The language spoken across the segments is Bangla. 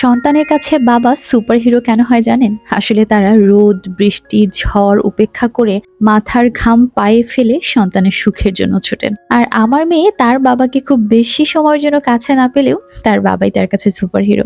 সন্তানের কাছে বাবা সুপারহিরো কেন হয় জানেন? আসলে তারা রোদ, বৃষ্টি, ঝড় উপেক্ষা করে মাথার ঘাম পায়ে ফেলে সন্তানের সুখের জন্য ছোটেন। আর আমার মেয়ে তার বাবাকে খুব বেশি সময়ের জন্য কাছে না পেলেও তার বাবাই তার কাছে সুপারহিরো।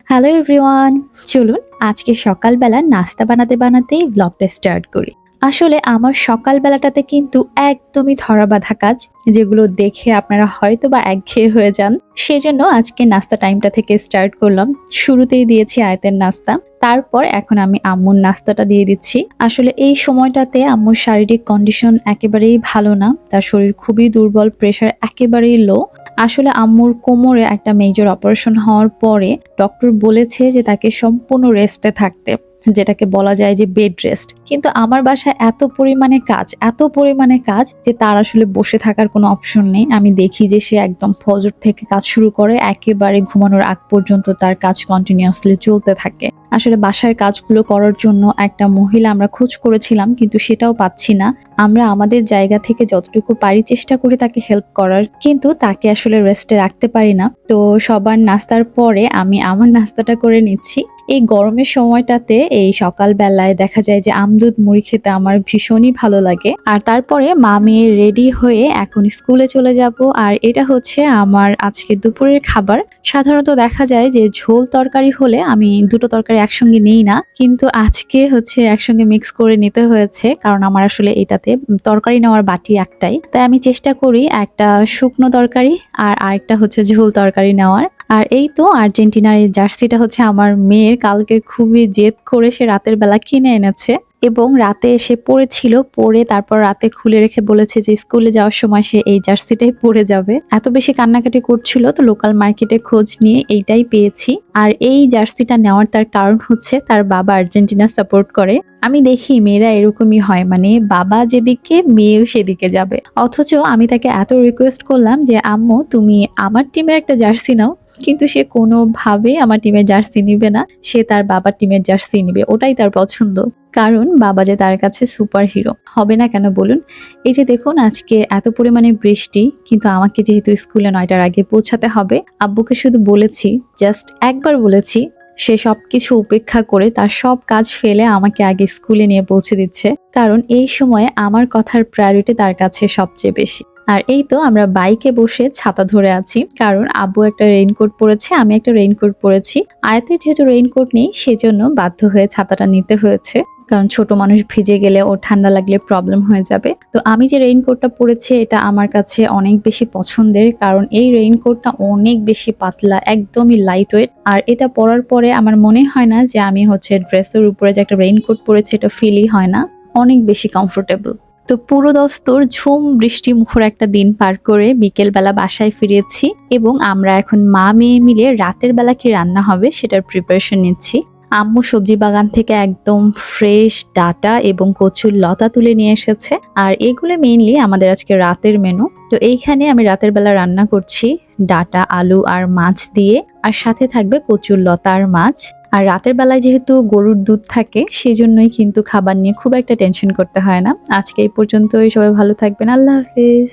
হ্যালো এভরিওয়ান, চলুন আজকে সকালবেলা নাস্তা বানাতে বানাতেই ব্লগটা স্টার্ট করি। আসলে আমার সকালবেলাটাতে কিন্তু একদমই ধরাবাঁধা কাজ, যেগুলো দেখে আপনারা হয়তো বা একঘেয়ে হয়ে যান। সেজন্য আজকে নাস্তা টাইমটা থেকে স্টার্ট করলাম। শুরুতেই দিয়েছি আয়তের নাস্তা, তারপর এখন আমি আম্মুর নাস্তাটা দিয়ে দিচ্ছি। আসলে এই সময়টাতে আম্মুর শারীরিক কন্ডিশন একেবারেই ভালো না, তার শরীর খুবই দুর্বল, প্রেশার একেবারেই লো। আসলে আম্মুর কোমরে একটা মেজর অপারেশন হওয়ার পরে ডক্টর বলেছে যে তাকে সম্পূর্ণ রেস্টে থাকতে, যেটাকে বলা যায় যে বেড রেস্ট। কিন্তু আমার বাসায় এত পরিমাণে কাজ যে তার আসলে বসে থাকার কোনো অপশন নেই। আমি দেখি যে সে একদম ফজর থেকে কাজ শুরু করে একেবারে ঘুমানোর আগ পর্যন্ত তার কাজ কন্টিনিউয়াসলি চলতে থাকে। আসলে বাসার কাজগুলো করার জন্য একটা মহিলা আমরা খোঁজ করেছিলাম, কিন্তু সেটাও পাচ্ছি না। আমরা আমাদের জায়গা থেকে যতটুকু পারি চেষ্টা করি তাকে হেল্প করার, কিন্তু তাকে আসলে রেস্টে রাখতে পারি না। তো সবার নাস্তার পরে আমি আমার নাস্তাটা করে নিচ্ছি। এই গরমের সময়টাতে এই সকালবেলায় দেখা যায় যে আমদুধ মুড়ি খেতে আমার ভীষণই ভালো লাগে। আর তারপরে মা মেয়ে রেডি হয়ে এখন স্কুলে চলে যাব। আর এটা হচ্ছে আমার আজকের দুপুরের খাবার। সাধারণত দেখা যায় যে ঝোল তরকারি হলে আমি দুটো তরকারি একসঙ্গে নেই না, কিন্তু আজকে হচ্ছে একসঙ্গে মিক্স করে নিতে হয়েছে, কারণ আমার আসলে এটাতে তরকারি নেওয়ার বাটি একটাই। তাই আমি চেষ্টা করি একটা শুকনো তরকারি আর আরেকটা হচ্ছে ঝোল তরকারি নেওয়ার। আর এই তো আর্জেন্টিনার এই জার্সিটা হচ্ছে আমার মেয়ের, কালকে খুবই জেদ করে সে রাতের বেলা কিনে এনেছে এবং রাতে এসে পড়েছিল, পরে তারপর রাতে খুলে রেখে বলেছে যে স্কুলে যাওয়ার সময় সে এই জার্সিটাই পরে যাবে। এত বেশি কান্নাকাটি করছিল, তো লোকাল মার্কেটে খোঁজ নিয়ে এইটাই পেয়েছি। আর এই জার্সিটা নেওয়ার তার কারণ হচ্ছে তার বাবা আর্জেন্টিনা সাপোর্ট করে। আমি দেখি মেয়েরা এরকমই হয়, মানে বাবা যেদিকে মেয়েও সেদিকে যাবে। অথচ আমি তাকে এত রিকোয়েস্ট করলাম যে আম্মু তুমি আমার টিমের একটা জার্সি নাও, কিন্তু সে কোনোভাবে আমার টিমের জার্সি নিবে না। সে তার বাবার টিমের জার্সি নিবে, ওটাই তার পছন্দ। কারণ বাবা যে তার কাছে সুপার হিরো হবে না কেন বলুন? এই যে দেখুন আজকে এত পরিমাণে বৃষ্টি, কিন্তু আমাকে যেহেতু স্কুলে 9টার আগে পৌঁছাতে হবে, আব্বুকে শুধু বলেছি, জাস্ট একবার বলেছি, সে সবকিছু উপেক্ষা করে তার সব কাজ ফেলে আমাকে আগে স্কুলে নিয়ে পৌঁছে দিচ্ছে। কারণ এই সময়ে আমার কথার প্রায়োরিটি তার কাছে সবচেয়ে বেশি। আর এই তো আমরা বাইকে বসে ছাতা ধরে আছি, কারণ আব্বু একটা রেইনকোট পরেছে, আমি একটা রেইনকোট পরেছি। আয়াতের যেহেতু রেইনকোট নেই, সেজন্য বাধ্য হয়ে ছাতাটা নিতে হয়েছে, কারণ ছোট মানুষ ভিজে গেলে ও ঠান্ডা লাগলে প্রবলেম হয়ে যাবে। তো আমি যে রেইনকোটটা পরেছি এটা আমার কাছে অনেক বেশি পছন্দের, কারণ এই রেইনকোটটা অনেক বেশি পাতলা, একদমই লাইট ওয়েট। আর এটা পরার পরে আমার মনে হয় না যে আমি হচ্ছে ড্রেসের উপরে যে একটা রেইনকোট পরেছি, এটা ফিলই হয় না, অনেক বেশি কমফোর্টেবল। তো পুরো দস্তর ঝুম বৃষ্টি মুখর একটা দিন পার করে বিকেল বেলা বাসায় ফিরেছি এবং আমরা এখন মা মেয়ে মিলে রাতের বেলা কি রান্না হবে সেটার প্রিপারেশন নিচ্ছি। আম্মু সবজি বাগান থেকে একদম ফ্রেশ ডাটা এবং কচুর লতা তুলে নিয়ে এসেছে, আর এগুলো মেইনলি আমাদের আজকে রাতের মেনু। তো এইখানে আমি রাতের বেলা রান্না করছি ডাটা, আলু আর মাছ দিয়ে, আর সাথে থাকবে কচুর লতা আর মাছ। আর রাতের বেলায় যেহেতু গরুর দুধ থাকে, সেজন্যই কিন্তু খাবার নিয়ে খুব একটা টেনশন করতে হয় না। আজকে এই পর্যন্তই, সবাই ভালো থাকবেন, আল্লাহ হাফেজ।